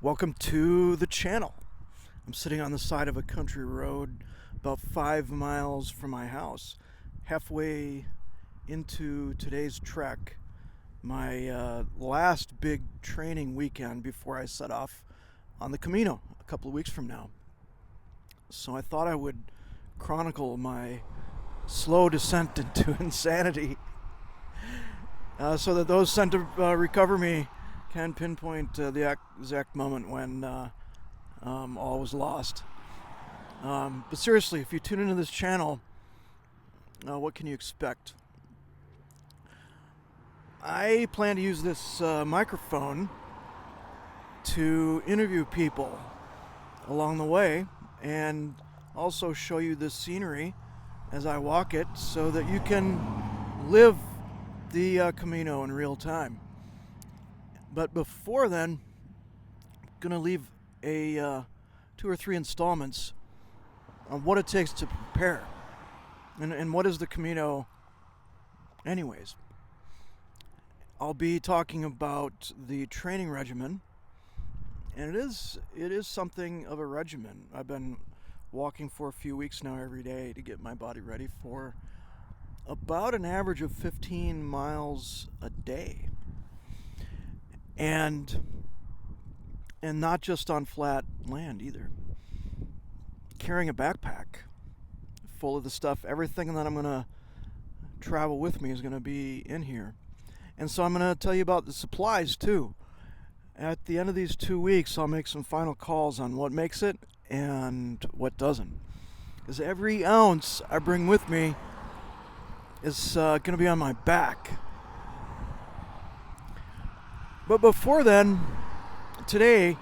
Welcome to the channel. I'm sitting on the side of a country road about 5 miles from my house, halfway into today's trek, my last big training weekend before I set off on the Camino a couple of weeks from now. So I thought I would chronicle my slow descent into insanity so that those sent to recover me can pinpoint the exact moment when all was lost. But seriously, if you tune into this channel, what can you expect? I plan to use this microphone to interview people along the way and also show you the scenery as I walk it so that you can live the Camino in real time. But before then, I'm going to leave a 2 or 3 installments on what it takes to prepare and what is the Camino anyways. I'll be talking about the training regimen, and it is something of a regimen. I've been walking for a few weeks now every day to get my body ready for about an average of 15 miles a day. And not just on flat land either. Carrying a backpack full of the stuff, everything that I'm going to travel with me is going to be in here. And so I'm going to tell you about the supplies too. At the end of these 2 weeks, I'll make some final calls on what makes it and what doesn't. Because every ounce I bring with me is going to be on my back. But before then, today,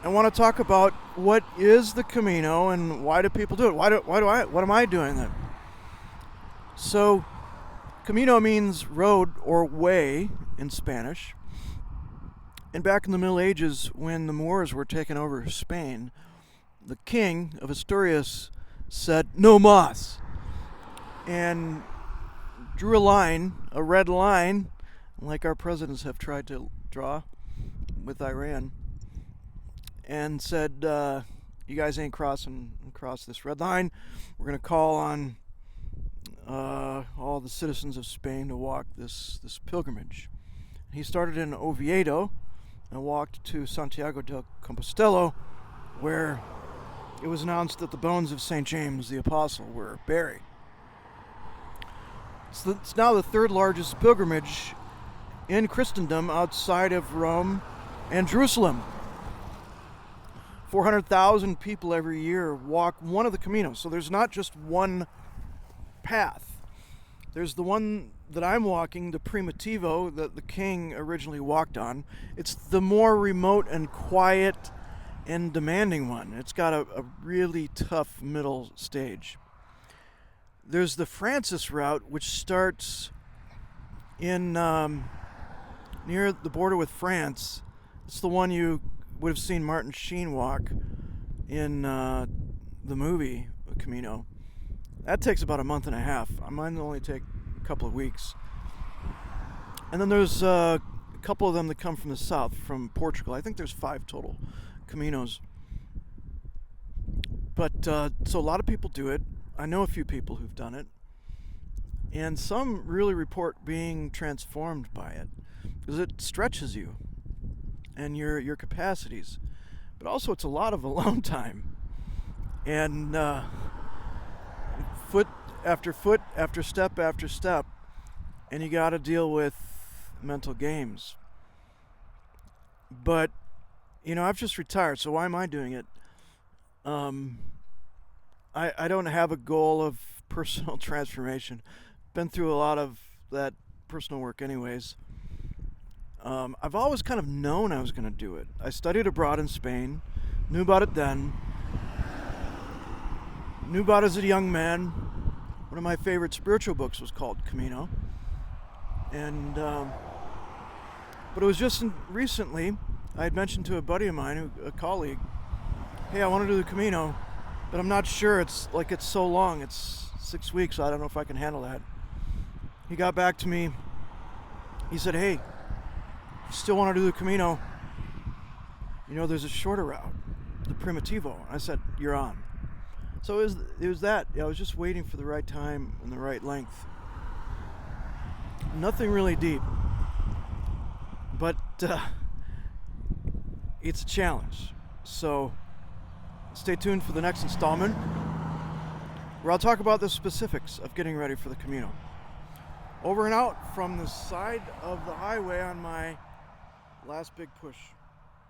I want to talk about what is the Camino and why do people do it? What am I doing it? So, Camino means road or way in Spanish. And back in the Middle Ages, when the Moors were taking over Spain, the king of Asturias said, "No mas," and drew a line, a red line, like our presidents have tried to draw with Iran, and said, you guys ain't crossing across this red line. We're going to call on all the citizens of Spain to walk this pilgrimage. He started in Oviedo and walked to Santiago de Compostela, where it was announced that the bones of St. James the Apostle were buried. So it's now the third largest pilgrimage in Christendom outside of Rome and Jerusalem. 400,000 people every year walk one of the Caminos. So there's not just one path. There's the one that I'm walking, the Primitivo, that the king originally walked on. It's the more remote and quiet and demanding one. It's got a really tough middle stage. There's the Francis route, which starts in near the border with France. It's the one you would have seen Martin Sheen walk in the movie Camino. That takes about a month and a half. Mine will only take a couple of weeks. And then there's a couple of them that come from the south, from Portugal. I think there's 5 total Caminos. But so a lot of people do it. I know a few people who've done it. And some really report being transformed by it, because it stretches you and your capacities. But also it's a lot of alone time. And foot after step after step, and you got to deal with mental games. But, I've just retired, so why am I doing it? I don't have a goal of personal transformation. Been through a lot of that personal work anyways. I've always kind of known I was going to do it. I studied abroad in Spain, knew about it then, knew about it as a young man. One of my favorite spiritual books was called Camino. And but it was just recently I had mentioned to a buddy of mine, a colleague, hey, I want to do the Camino, but I'm not sure. It's so long. It's 6 weeks. So I don't know if I can handle that. He got back to me. He said, hey, you still want to do the Camino? there's a shorter route, the Primitivo. I said, you're on. So it was that. I was just waiting for the right time and the right length. Nothing really deep, but it's a challenge. So stay tuned for the next installment, where I'll talk about the specifics of getting ready for the Camino. Over and out from the side of the highway on my last big push.